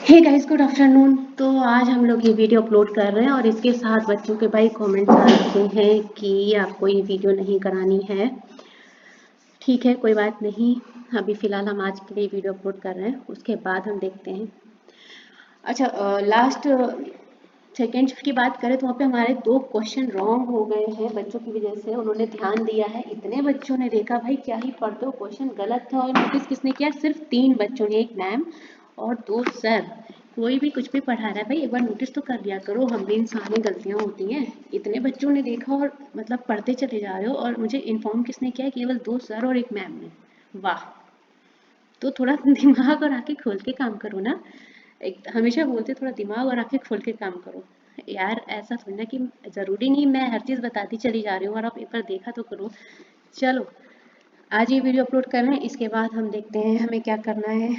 Hey guys, good afternoon. तो आज हम लोग ये वीडियो अपलोड कर रहे हैं और इसके साथ बच्चों के भाई कमेंट्स आ रखे हैं कि आपको ये वीडियो नहीं करानी है। ठीक है, कोई बात नहीं। अभी फ़िलहाल हम आज के लिए वीडियो अपलोड कर रहे हैं, उसके बाद हम देखते हैं। अच्छा, लास्ट सेकेंड शिफ्ट की बात करें तो वहाँ पे हमारे 2 क्वेश्चन रॉन्ग हो गए हैं बच्चों की वजह से। उन्होंने ध्यान दिया है, इतने बच्चों ने देखा भाई क्या ही पढ़ते हो, क्वेश्चन गलत था। और नोटिस किसने किया? सिर्फ 3 बच्चों ने, 1 मैम और 2 सर। कोई भी कुछ भी पढ़ा रहा है भाई, एक बार नोटिस तो कर लिया करो, हम भी इंसान हैं, गलतियाँ होती हैं। इतने बच्चों ने देखा और मतलब पढ़ते चले जा रहे हो, और मुझे इन्फॉर्म किसने किया? केवल 2 सर और 1 मैम ने। वाह! तो थोड़ा दिमाग और आंखें खोल के काम करो ना। एक हमेशा बोलते थोड़ा दिमाग और आंखें खोल के काम करो यार। ऐसा थोड़ी ना कि ज़रूरी नहीं मैं हर चीज़ बताती चली जा रही हूँ और आप एक बार देखा तो करो। चलो, आज ये वीडियो अपलोड कर रहे हैं, इसके बाद हम देखते हैं हमें क्या करना है।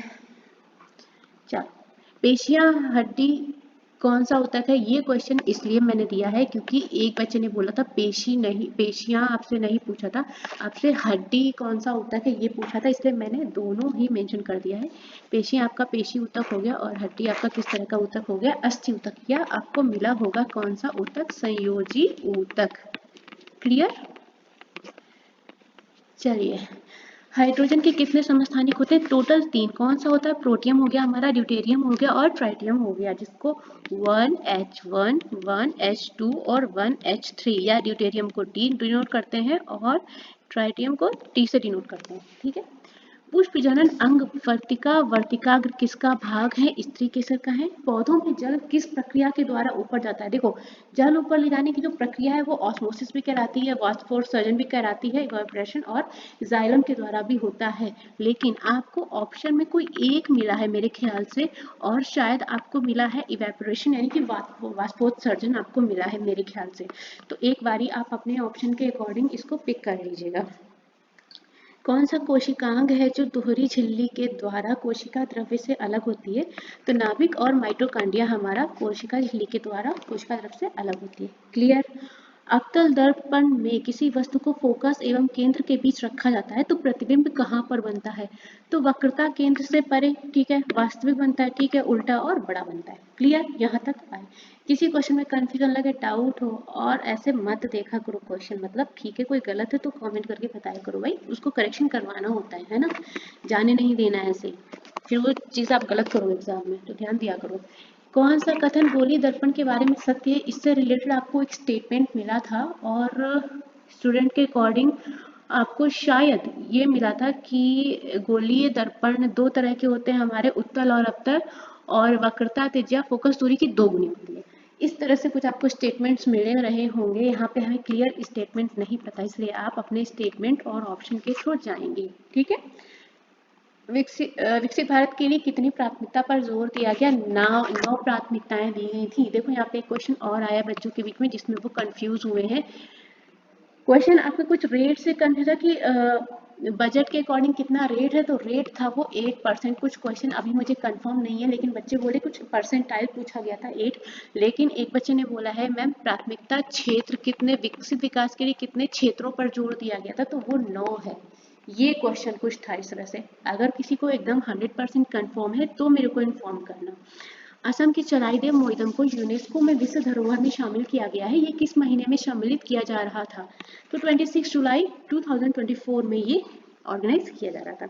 चलो, पेशियाँ हड्डी कौन सा ऊतक है? ये क्वेश्चन इसलिए मैंने दिया है क्योंकि एक बच्चे ने बोला था पेशी नहीं, पेशियाँ आपसे नहीं पूछा था, आपसे हड्डी कौन सा ऊतक है ये पूछा था, इसलिए मैंने दोनों ही मेंशन कर दिया है। पेशी आपका पेशी ऊतक हो गया और हड्डी आपका किस तरह का ऊतक हो गया? अस्थि ऊतक। या आपको मिला होगा कौन सा ऊतक? संयोजी ऊतक। क्लियर? चलिए, हाइड्रोजन के कितने समस्थानिक होते हैं? टोटल 3। कौन सा होता है? प्रोटियम हो गया हमारा, ड्यूटेरियम हो गया और ट्राइटियम हो गया, जिसको 1H1, 1H2 और 1H3 या ड्यूटेरियम को D डिनोट करते हैं और ट्राइटियम को T से डिनोट करते हैं। ठीक है। पुष्प जनन अंग वर्तिकाग्र किसका भाग है? स्त्री केसर का है। पौधों में जल किस प्रक्रिया के द्वारा ऊपर जाता है? देखो, जल ऊपर ले जाने की जो प्रक्रिया है वो ऑस्मोसिस भी कहलाती है, वाष्पोत्सर्जन भी कहलाती है, इवापोरेशन और जाइलम के द्वारा भी होता है। लेकिन आपको ऑप्शन में कोई एक मिला है मेरे ख्याल से, और शायद आपको मिला है इवेपोरेशन यानी कि वाष्पोत्सर्जन आपको मिला है मेरे ख्याल से। तो एक बारी आप अपने ऑप्शन के अकॉर्डिंग इसको पिक कर लीजिएगा। कौन सा कोशिकांग है जो दोहरी झिल्ली के द्वारा कोशिका द्रव्य से अलग होती है? तो नाभिक और माइटोकॉन्ड्रिया हमारा कोशिका झिल्ली के द्वारा कोशिका द्रव्य से अलग होती है। क्लियर? अवतल दर्पण में किसी वस्तु को फोकस एवं केंद्र के बीच रखा जाता है तो प्रतिबिंब कहाँ पर बनता है? तो वक्रता केंद्र से परे। ठीक है। वास्तविक बनता है। ठीक है। उल्टा और बड़ा बनता है। क्लियर? यहाँ तक आए? किसी क्वेश्चन में कंफ्यूजन लगे, डाउट हो, और ऐसे मत देखा करो क्वेश्चन, मतलब ठीक है कोई गलत है तो कमेंट करके बताया करो भाई, उसको करेक्शन करवाना होता है ना, जाने नहीं देना है ऐसे फिर वो चीज़ आप गलत करो एग्जाम में, तो ध्यान दिया करो। कौन सा कथन गोलीय दर्पण के बारे में सत्य है? इससे रिलेटेड आपको एक स्टेटमेंट मिला था और स्टूडेंट के अकॉर्डिंग आपको शायद ये मिला था कि गोलीय दर्पण 2 तरह के होते हैं हमारे, उत्तल और अवतल, और वक्रता त्रिज्या फोकस दूरी की 2 गुनी होती है। इस तरह से कुछ आपको स्टेटमेंट्स मिले रहे होंगे। यहाँ पे हमें क्लियर स्टेटमेंट नहीं पता, इसलिए आप अपने स्टेटमेंट और ऑप्शन के थ्रू जाएंगे। ठीक है। विकसित भारत के लिए कितनी प्राथमिकता पर जोर दिया गया? 9 प्राथमिकताएं दी गई थी। देखो यहाँ पे एक क्वेश्चन और आया बच्चों के बीच में जिसमें वो कंफ्यूज हुए हैं। क्वेश्चन आपके कुछ रेट से कंफ्यूज है कि बजट के अकॉर्डिंग कितना रेट है, तो रेट था वो 8%। कुछ क्वेश्चन अभी मुझे कंफर्म नहीं है, लेकिन बच्चे बोले कुछ परसेंटाइल पूछा गया था 8। लेकिन एक बच्चे ने बोला है मैम प्राथमिकता क्षेत्र कितने, विकसित विकास के लिए कितने क्षेत्रों पर जोर दिया गया था, तो वो 9 है। ये क्वेश्चन कुछ था इस तरह से। अगर किसी को एकदम 100% कंफर्म है तो मेरे को इन्फॉर्म करना। असम की चराईदेव मोइदम को यूनेस्को में विश्व धरोहर में शामिल किया गया है। ये किस महीने में सम्मिलित किया जा रहा था? तो 26 जुलाई 2024 में ये ऑर्गेनाइज किया जा रहा था।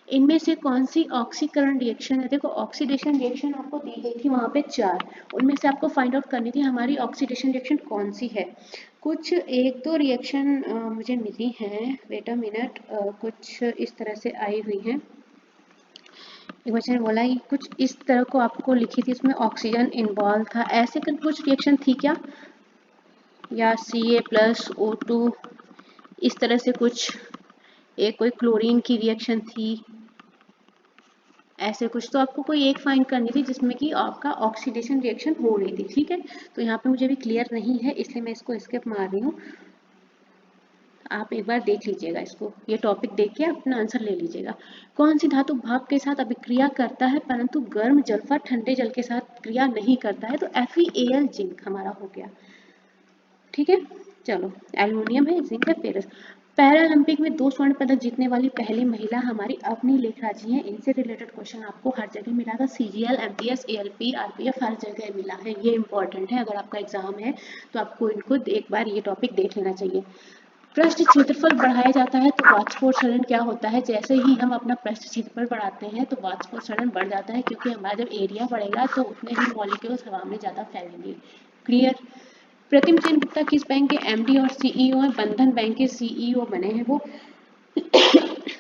इनमें से कौन सी ऑक्सीकरण रिएक्शन है? देखो, ऑक्सीडेशन रिएक्शन आपको दी गई थी वहाँ पे 4, उनमें से आपको फाइंड आउट करनी थी हमारी ऑक्सीडेशन रिएक्शन कौन सी है। कुछ 1-2 रिएक्शन मुझे मिली हैं, वेट अ मिनट, कुछ इस तरह से आई हुई हैं। एक बच्चे ने बोला कि कुछ इस तरह को आपको लिखी थी, इसमें ऑक्सीजन इन्वॉल्व था, ऐसे कुछ रिएक्शन थी क्या? या Ca+O2 इस तरह से कुछ, एक कोई क्लोरीन की रिएक्शन थी, ऐसे कुछ। तो आपको कोई एक फाइंड करनी थी जिसमें कि आपका ऑक्सीडेशन रिएक्शन हो रही थी। ठीक है। तो यहाँ पे मुझे भी क्लियर नहीं है, इसलिए मैं इसको स्किप मार रही हूँ। आप एक बार देख लीजिएगा इसको, ये टॉपिक देख के अपना आंसर ले लीजिएगा। कौन सी धातु भाप के साथ अभिक्रिया करता है परंतु गर्म जल पर ठंडे जल के साथ क्रिया नहीं करता है? तो FeAl जिंक हमारा हो गया। ठीक है। चलो, एल्युमिनियम है, जिंक है, फेरस। पैरालंपिक में 2 स्वर्ण पदक जीतने वाली पहली महिला हमारी अवनी लेखराज जी हैं। इनसे रिलेटेड क्वेश्चन आपको हर जगह मिला था, सीजीएल, एमटीएस, एएलपी, आरपीएफ हर जगह मिला है। ये इंपॉर्टेंट है, अगर आपका एग्जाम है तो आपको इनको एक बार ये टॉपिक देख लेना चाहिए। पृष्ठ क्षेत्रफल बढ़ाया जाता है तो वाष्पोत्सर्जन क्या होता है? जैसे ही हम अपना पृष्ठ क्षेत्रफल बढ़ाते हैं तो वाष्पोत्सर्जन बढ़ जाता है, क्योंकि हमारा जब एरिया बढ़ेगा तो उतने ही मॉलिक्यूल्स हवा में ज़्यादा फैलेंगे। क्लियर? प्रतिम चंद्र गुप्ता किस बैंक के एमडी और सीईओ हैं? बंधन बैंक के सीईओ बने हैं वो।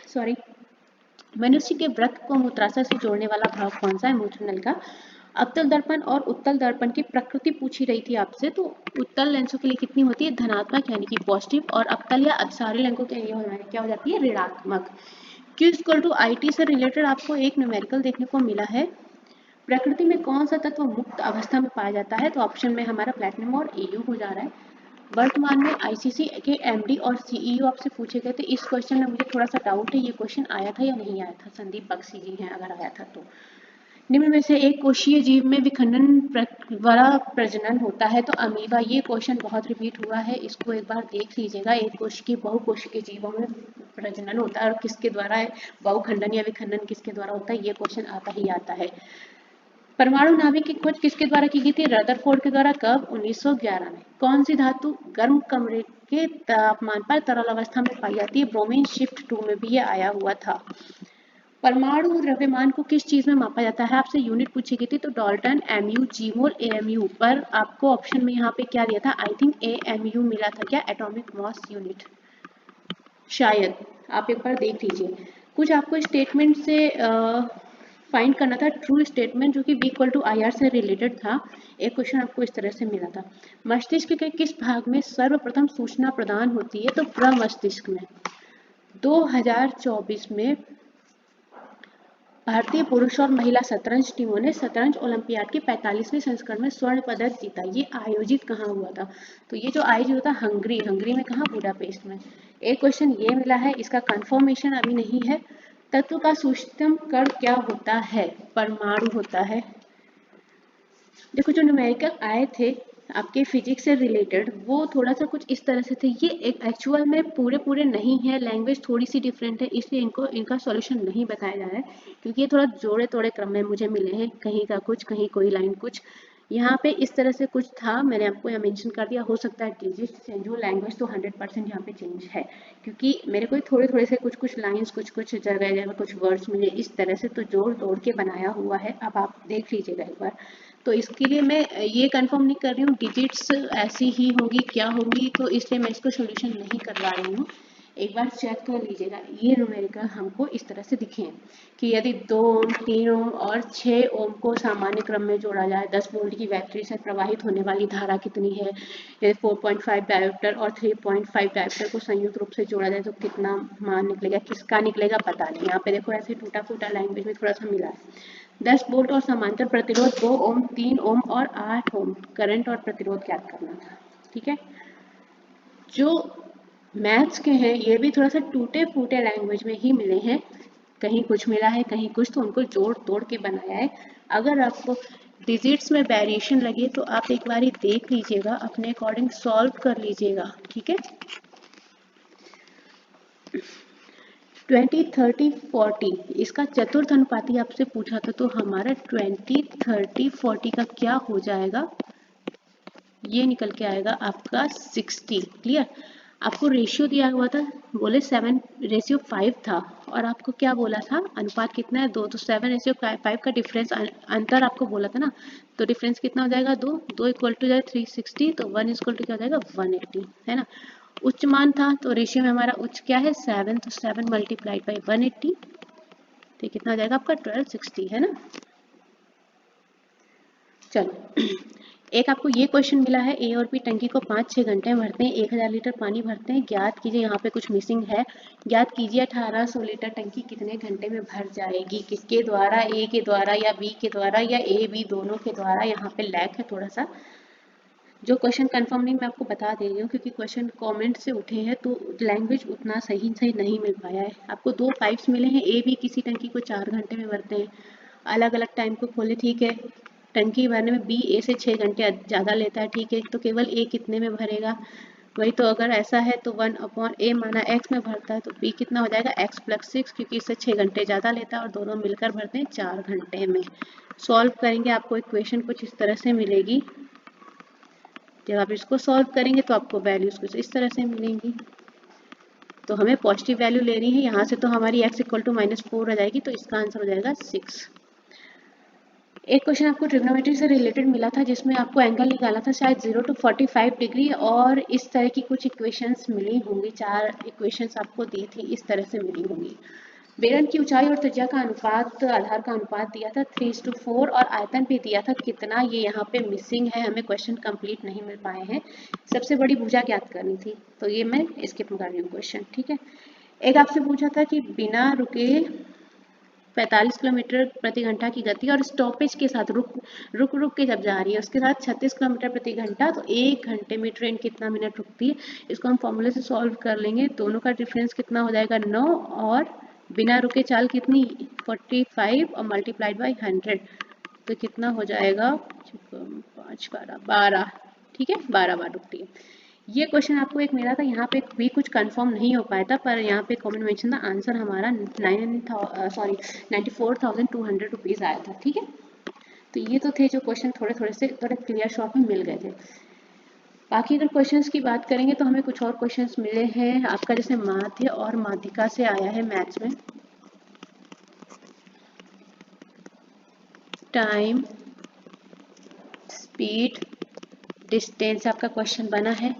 सॉरी। मनुष्य के वृक्क को मूत्राशय से जोड़ने वाला भाग कौन सा है? मूत्रनल का। अवतल दर्पण और उत्तल दर्पण की प्रकृति पूछी रही थी आपसे, तो उत्तल लेंसों के लिए कितनी होती है? धनात्मक यानी कि पॉजिटिव, और अवतल या अपसारी लेंसों के लिए क्या हो जाती है? ऋणात्मक। Q इक्वल टू IT से रिलेटेड आपको एक न्यूमेरिकल देखने को मिला है। प्रकृति में कौन सा तत्व मुक्त अवस्था में पाया जाता है? तो ऑप्शन में हमारा प्लेटिनम और Au हो जा रहा है। वर्तमान में आईसीसी के एमडी और सीईओ आपसे पूछे गए थे। इस क्वेश्चन में मुझे थोड़ा सा डाउट है, ये क्वेश्चन आया था या नहीं आया था? संदीप बख्शी जी हैं अगर आया था तो। निम्न में से एक कोशीय जीव में विखंडन द्वारा प्रजनन होता है तो अमीबा। ये क्वेश्चन बहुत रिपीट हुआ है, इसको एक बार देख लीजिएगा। एक कोशिकीय बहुकोशिकीय जीवों में प्रजनन होता है और किसके द्वारा है? बहुखंडन या विखंडन किसके द्वारा होता है? ये क्वेश्चन आता ही आता है। परमाणु नाभिक की खोज किसके द्वारा की गई थी? रदरफोर्ड के द्वारा। कब? 1911 में। कौन सी धातु गर्म कमरे के तापमान पर तरल अवस्था में पाई जाती है? ब्रोमीन शिफ्ट 2 में भी ये आया हुआ था। परमाणु द्रव्यमान को किस चीज में मापा जाता है? आपसे यूनिट पूछी गई थी, तो डाल्टन, एमयू, जीमोल, एएमयू। पर आपको ऑप्शन में यहाँ पे क्या दिया था? आई थिंक एएमयू मिला था क्या? एटॉमिक मास यूनिट शायद। आप एक बार देख लीजिए। कुछ आपको स्टेटमेंट से फाइंड करना था, ट्रू स्टेटमेंट, जो कि V इक्वल टू IR से रिलेटेड था। एक क्वेश्चन आपको इस तरह से मिला था। मस्तिष्क के किस भाग में सर्वप्रथम सूचना प्रदान होती है? तो प्रमस्तिष्क में। 2024 में भारतीय पुरुष और महिला शतरंज टीमों ने शतरंज ओलंपियाड के 45वें संस्करण में स्वर्ण पदक जीता। ये आयोजित कहाँ हुआ था? तो ये जो आयोजित होता है हंगरी में। कहाँ? बुडापेस्ट में। एक क्वेश्चन ये मिला है, इसका कंफर्मेशन अभी नहीं है। तत्व का सूक्ष्मतम कण क्या होता है? परमाणु होता है। देखो जो न्यूमेरिकल आए थे आपके फिजिक्स से रिलेटेड, वो थोड़ा सा कुछ इस तरह से थे। ये एक एक्चुअल में पूरे नहीं है, लैंग्वेज थोड़ी सी डिफरेंट है, इसलिए इनका सॉल्यूशन नहीं बताया जा रहा है, क्योंकि ये थोड़ा जोड़े तोड़े क्रम में मुझे मिले हैं। कहीं का कुछ, कहीं कोई लाइन कुछ। यहाँ पे इस तरह से कुछ था, मैंने आपको यहाँ मेंशन कर दिया। हो सकता है डिजिट्स चेंज हो, लैंग्वेज तो 100% यहाँ पे चेंज है, क्योंकि मेरे को थोड़े से कुछ लाइन्स, कुछ जगह कुछ वर्ड्स मिले इस तरह से, तो जोड़ तोड़ के बनाया हुआ है। अब आप देख लीजिएगा एक बार। तो इसके लिए मैं ये कंफर्म नहीं कर रही हूँ डिजिट्स ऐसी ही होगी क्या होगी, तो इसलिए मैं इसको सोल्यूशन नहीं करवा रही हूँ। एक बार चेक कर लीजिएगा। ये न्यूमेरिकल हमको इस तरह से दिखे हैं कि यदि 2 ओम, 3 ओम और 6 ओम को सामान्य क्रम में जोड़ा जाए, 10 वोल्ट की बैटरी से प्रवाहित होने वाली धारा कितनी है? यदि 4.5 डायोप्टर और 3.5 डायोप्टर को संयुक्त रूप से जोड़ा जाए तो कितना मान निकलेगा? किसका निकलेगा पता नहीं। यहाँ पे देखो ऐसे टूटा फूटा लैंग्वेज में थोड़ा सा मिला है। 10 वोल्ट और समांतर प्रतिरोध 2 ओम, 3 ओम और 8 ओम करंट और प्रतिरोध ज्ञात करना था। ठीक है। जो मैथ्स के हैं ये भी थोड़ा सा टूटे फूटे लैंग्वेज में ही मिले हैं, कहीं कुछ मिला है कहीं कुछ, तो उनको जोड़ तोड़ के बनाया है। अगर आपको डिजिट्स में वेरिएशन लगे तो आप एक बार देख लीजिएगा, अपने अकॉर्डिंग सॉल्व कर लीजिएगा। ठीक है। 20, 30, 40 इसका चतुर्थ अनुपाती आपसे पूछा था, तो हमारा 20, 30, 40 का क्या हो जाएगा? ये निकल के आएगा आपका 60। क्लियर। आपको रेशियो दिया हुआ था, बोले 7:5 था, और आपको क्या बोला था? अनुपात कितना है? 2। तो 7:5 का डिफरेंस अंतर आपको बोला था ना, तो डिफरेंस कितना हो जाएगा? 2 इक्वल टू जाए 360, तो 1 इक्वल टू क्या हो जाएगा? 180, है ना। उच्च मान था तो रेशियो में हमारा उच्च क्या है? 7, तो 7 मल्टीप्लाइड बाई 180, तो कितना हो जाएगा आपका? 1260, है ना। चलो एक आपको ये क्वेश्चन मिला है, ए और बी टंकी को 5-6 घंटे में भरते हैं, 1000 लीटर पानी भरते हैं, ज्ञात कीजिए। यहाँ पे कुछ मिसिंग है। ज्ञात कीजिए 1800 लीटर टंकी कितने घंटे में भर जाएगी? किसके द्वारा? ए के द्वारा या बी के द्वारा या ए बी दोनों के द्वारा? यहाँ पे लैक है थोड़ा सा। जो क्वेश्चन कंफर्म नहीं मैं आपको बता दे रही हूँ, क्योंकि क्वेश्चन कमेंट से उठे हैं तो लैंग्वेज उतना सही नहीं मिल पाया है। आपको 2 पाइप्स मिले हैं, ए बी किसी टंकी को 4 घंटे में भरते हैं, अलग अलग टाइम को खोले। ठीक है। टंकी भरने में बी ए से 6 घंटे ज़्यादा लेता है। ठीक है। तो केवल ए कितने में भरेगा? वही तो, अगर ऐसा है तो 1/a माना x में भरता है तो b कितना हो जाएगा x+6, क्योंकि इससे 6 घंटे ज़्यादा लेता है और दोनों मिलकर भरते हैं 4 घंटे में। सॉल्व करेंगे आपको इक्वेशन कुछ इस तरह से मिलेगी। जब आप इसको सॉल्व करेंगे तो आपको वैल्यूज कुछ इस तरह से मिलेंगी। तो हमें पॉजिटिव वैल्यू लेनी है, यहाँ से तो हमारी x = -4 आ जाएगी, तो इसका आंसर हो जाएगा 6। एक क्वेश्चन आपको ट्रिग्नोमेट्री से रिलेटेड मिला था जिसमें आपको एंगल निकाला था शायद 0 to 45 डिग्री, और इस तरह की कुछ इक्वेशंस मिली होंगी, 4 इक्वेशंस आपको दी थी, इस तरह से मिली होंगी। बेलन की ऊंचाई और त्रिज्या का अनुपात, आधार का अनुपात दिया था 3:4, और आयतन भी दिया था कितना, ये यहाँ पे मिसिंग है, हमें क्वेश्चन कंप्लीट नहीं मिल पाए हैं। सबसे बड़ी भुजा ज्ञात करनी थी, तो ये मैं स्किप कर रही हूँ क्वेश्चन, ठीक है। एक आपसे पूछा था कि बिना रुके 45 किलोमीटर प्रति घंटा की गति और स्टॉपेज के साथ रुक के जब जा रही है उसके साथ 36 किलोमीटर प्रति घंटा, तो 1 घंटे में ट्रेन कितना मिनट रुकती है। इसको हम फॉर्मूले से सॉल्व कर लेंगे। दोनों का डिफरेंस कितना हो जाएगा 9, और बिना रुके चाल कितनी 45 और मल्टीप्लाइड बाई 100, तो कितना हो जाएगा 5 12, ठीक है, 12 बार रुकती है। ये क्वेश्चन आपको एक मिला था, यहाँ पे भी कुछ कंफर्म नहीं हो पाया था, पर यहाँ पे कमेंट मेंशन था, आंसर हमारा 94,200 रुपीज़ आया था, ठीक है। तो ये तो थे जो क्वेश्चन थोड़े क्लियर शॉर्ट में मिल गए थे। बाकी अगर क्वेश्चंस की बात करेंगे तो हमें कुछ और क्वेश्चंस मिले हैं आपका, जैसे माध्य और माध्यिका से आया है मैथ्स में। टाइम, स्पीड, डिस्टेंस आपका क्वेश्चन बना है।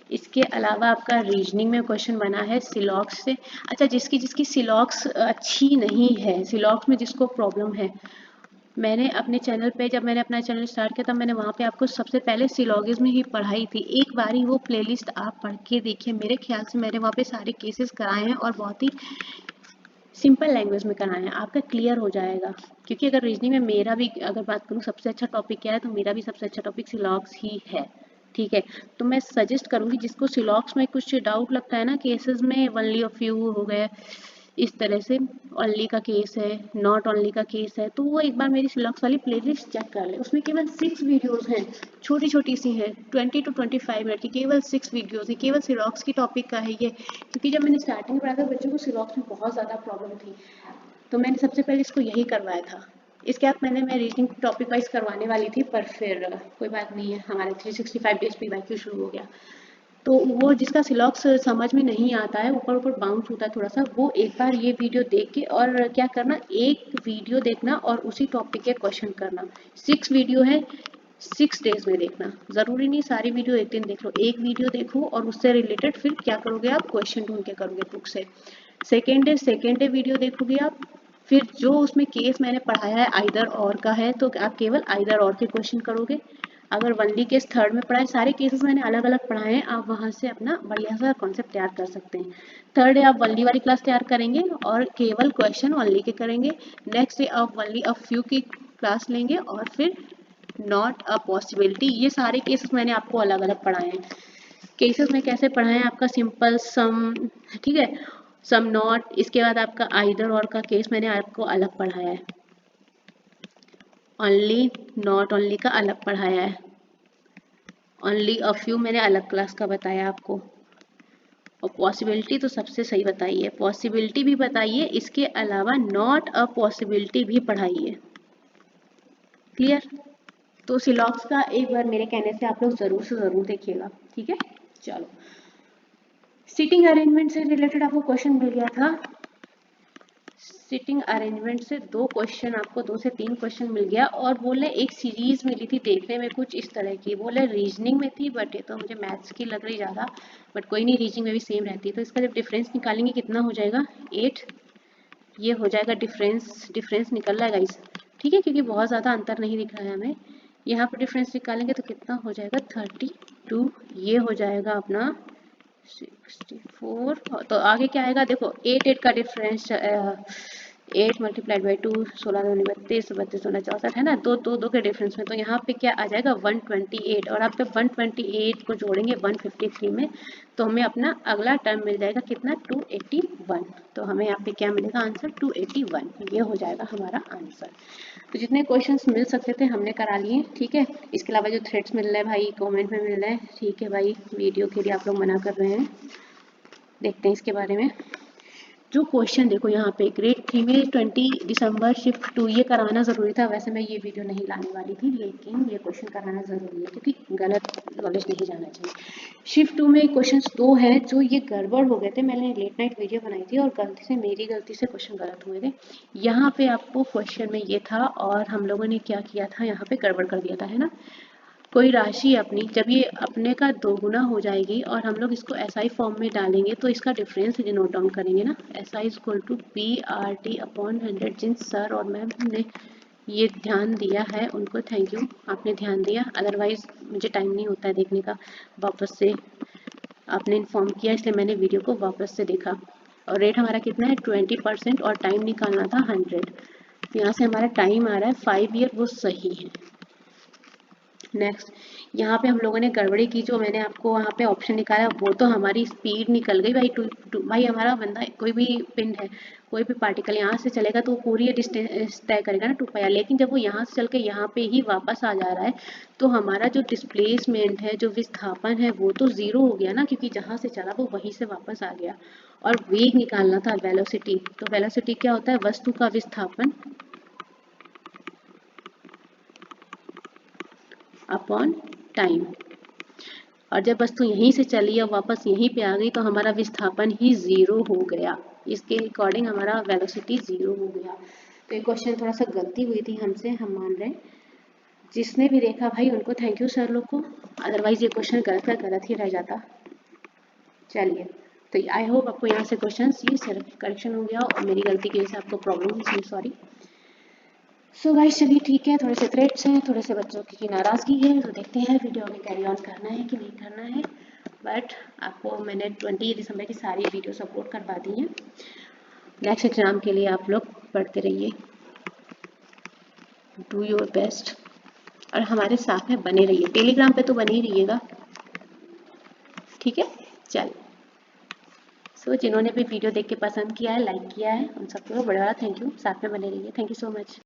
इसके अलावा आपका रीजनिंग में क्वेश्चन बना है सिलॉक्स से। अच्छा, जिसकी सिलॉक्स अच्छी नहीं है, सिलॉक्स में जिसको प्रॉब्लम है, मैंने अपने चैनल पे, जब मैंने अपना चैनल स्टार्ट किया तब मैंने वहाँ पे आपको सबसे पहले सिलॉगिज्म ही पढ़ाई थी। एक बारी वो प्लेलिस्ट आप पढ़ के देखिए, मेरे ख्याल से मैंने वहाँ पे सारे केसेस कराए हैं और बहुत ही सिंपल लैंग्वेज में कराए हैं, आपका क्लियर हो जाएगा। क्योंकि अगर रीजनिंग में मेरा भी अगर बात करूँ सबसे अच्छा टॉपिक क्या है, तो मेरा भी सबसे अच्छा टॉपिक सिलॉक्स ही है, ठीक है। तो मैं सजेस्ट करूँगी जिसको सिलॉक्स में कुछ डाउट लगता है ना, केसेस में ओनली ऑफ यू हो गए, इस तरह से ओनली का केस है, नॉट ओनली का केस है, तो वो एक बार मेरी सिलॉक्स वाली प्लेलिस्ट चेक कर ले। उसमें केवल 6 वीडियोस हैं, छोटी छोटी सी हैं, 20 to 25 मिनट की, केवल 6 वीडियोस है, केवल सिलॉक्स की टॉपिक का है ये। क्योंकि जब मैंने स्टार्टिंग में पढ़ा था बच्चों को सिलॉक्स में बहुत ज़्यादा प्रॉब्लम थी, तो मैंने सबसे पहले इसको यही करवाया था। इसके बाद मैं रीजनिंग टॉपिक वाइज करवाने वाली थी, पर फिर कोई बात नहीं है, हमारे 365 डेज PYQ शुरू हो गया। तो वो जिसका सिलॉक्स समझ में नहीं आता है, ऊपर ऊपर बाउंस होता है थोड़ा सा, वो एक बार ये वीडियो देख के, और क्या करना, एक वीडियो देखना और उसी टॉपिक के क्वेश्चन करना। 6 वीडियो है, 6 डेज में देखना, ज़रूरी नहीं सारी वीडियो एक दिन देख लो, एक वीडियो देखो और उससे रिलेटेड फिर क्या करोगे आप, क्वेश्चन ढूंढ के करोगे बुक से। सेकेंड डे वीडियो देखोगे आप, फिर जो उसमें केस मैंने पढ़ाया है आइदर और का है, तो आप केवल आइदर और के क्वेश्चन करोगे। अगर वनली केस थर्ड में पढ़ाए, सारे केसेस मैंने अलग अलग पढ़ाए हैं, आप वहाँ से अपना बढ़िया सा कॉन्सेप्ट तैयार कर सकते हैं। थर्ड डे आप वनली वाली क्लास तैयार करेंगे और केवल क्वेश्चन वनली के करेंगे। नेक्स्ट डे आप वनली अ फ्यू की क्लास लेंगे और फिर नॉट अ पॉसिबिलिटी। ये सारे केसेस मैंने आपको अलग अलग पढ़ाए हैं। केसेस में कैसे पढ़ाए हैं, आपका सिंपल सम, ठीक है, सम नॉट, इसके बाद आपका आइदर और का केस मैंने आपको अलग पढ़ाया है, ओनली नॉट ओनली का अलग पढ़ाया है, ओनली अ फ्यू मैंने अलग क्लास का बताया आपको, और पॉसिबिलिटी तो सबसे सही बताइए, पॉसिबिलिटी भी बताइए, इसके अलावा नॉट अ पॉसिबिलिटी भी पढ़ाइए। क्लियर? तो सिलॉक्स का एक बार मेरे कहने से आप लोग जरूर से जरूर देखिएगा, ठीक है। चलो, सीटिंग अरेंजमेंट से रिलेटेड आपको क्वेश्चन मिल गया था। सीटिंग अरेंजमेंट से 2 क्वेश्चन, आपको 2 से 3 क्वेश्चन मिल गया, और बोले एक सीरीज मिली थी देखने में कुछ इस तरह की, बोले रीजनिंग में थी, बट ये तो मुझे मैथ्स की लग रही ज़्यादा, बट कोई नहीं, रीजनिंग में भी सेम रहती है। तो इसका जब डिफरेंस निकालेंगे कितना हो जाएगा 8, ये हो जाएगा डिफरेंस निकल जाएगा इस, ठीक है, क्योंकि बहुत ज़्यादा अंतर नहीं दिख रहा है हमें। यहाँ पर डिफरेंस निकालेंगे तो कितना हो जाएगा 32, ये हो जाएगा अपना 64। तो आगे क्या आएगा देखो, 8 का डिफरेंस, 8 मल्टीप्लाइड बाई 2, 16 दूनी 32, 32 दूना 64 है ना, दो के डिफरेंस में। तो यहाँ पे क्या आ जाएगा 128, और आप पे 128 को जोड़ेंगे 153 में, तो हमें अपना अगला टर्म मिल जाएगा कितना 281। तो हमें यहाँ पे क्या मिलेगा आंसर 281, ये हो जाएगा हमारा आंसर। तो जितने क्वेश्चंस मिल सकते थे हमने करा लिए, ठीक है। इसके अलावा जो थ्रेड्स मिल रहे हैं भाई कमेंट में मिल रहे हैं, ठीक है भाई, वीडियो के लिए आप लोग मना कर रहे हैं, देखते हैं इसके बारे में। जो क्वेश्चन देखो यहाँ पे ग्रेड 3 में 20 दिसंबर शिफ्ट 2 ये कराना ज़रूरी था। वैसे मैं ये वीडियो नहीं लाने वाली थी, लेकिन ये क्वेश्चन कराना ज़रूरी है क्योंकि गलत नॉलेज नहीं जाना चाहिए। शिफ्ट 2 में क्वेश्चंस 2 हैं जो ये गड़बड़ हो गए थे, मैंने लेट नाइट वीडियो बनाई थी और गलती से मेरी गलती से क्वेश्चन गलत हुए थे। यहाँ पे आपको क्वेश्चन में ये था और हम लोगों ने क्या किया था, यहाँ पे गड़बड़ कर दिया था, है ना। कोई राशि अपनी जब ये अपने का दोगुना हो जाएगी और हम लोग इसको एसआई फॉर्म में डालेंगे तो इसका डिफरेंस नोट डाउन करेंगे ना, S I equal to P R T upon 100। जिन सर और मैम ने ये ध्यान दिया है उनको थैंक यू, आपने ध्यान दिया, अदरवाइज मुझे टाइम नहीं होता है देखने का। वापस से आपने इन्फॉर्म किया इसलिए मैंने वीडियो को वापस से देखा। और रेट हमारा कितना है 20% और टाइम निकालना था 100। यहाँ से हमारा टाइम आ रहा है 5 ईयर, वो सही है। नेक्स्ट यहाँ पे हम लोगों ने गड़बड़ी की, जो मैंने आपको वहाँ पे ऑप्शन निकाला वो तो हमारी स्पीड निकल गई भाई। भाई हमारा बंदा कोई भी पिन है, कोई भी पार्टिकल यहाँ से चलेगा तो वो पूरी डिस्टेंस तय करेगा ना 2 पाई, लेकिन जब वो यहाँ से चल के यहाँ पे ही वापस आ जा रहा है तो हमारा जो डिस्प्लेसमेंट है, जो विस्थापन है, वो तो जीरो हो गया ना, क्योंकि जहाँ से चला वो वहीं से वापस आ गया। और वेग निकालना था वेलोसिटी, तो वेलोसिटी क्या होता है वस्तु का विस्थापन अपॉन टाइम। और जब वस्तु यहीं से चली और वापस यहीं पे आ गई तो हमारा विस्थापन ही जीरो हो गया, इसके अकॉर्डिंग हमारा वेलोसिटी जीरो हो गया। तो ये क्वेश्चन थोड़ा सा गलती हुई थी हमसे, हम मान रहे हैं। जिसने भी देखा भाई उनको थैंक यू सर लोग को, अदरवाइज ये क्वेश्चन गलत का गलत ही रह जाता। चलिए, तो आई होप आपको यहाँ से क्वेश्चन ये सिर्फ करेक्शन हो गया और मेरी गलती की वजह से आपको प्रॉब्लम हुई, सॉरी। सो गाइस चलिए ठीक है, थोड़े से थ्रेड्स हैं, थोड़े से बच्चों की नाराज़गी है, तो देखते हैं वीडियो में कैरी ऑन करना है कि नहीं करना है। बट आपको मैंने 20 दिसंबर की सारी वीडियोस अपलोड करवा दी हैं। नेक्स्ट एग्जाम के लिए आप लोग पढ़ते रहिए, डू योर बेस्ट, और हमारे साथ में बने रहिए, टेलीग्राम पे तो बने ही रहिएगा, ठीक है। चलिए, सो जिन्होंने भी वीडियो देख के पसंद किया है, लाइक किया है, उन सबको बड़ा बड़ा थैंक यू, साथ में बने रहिए, थैंक यू सो मच।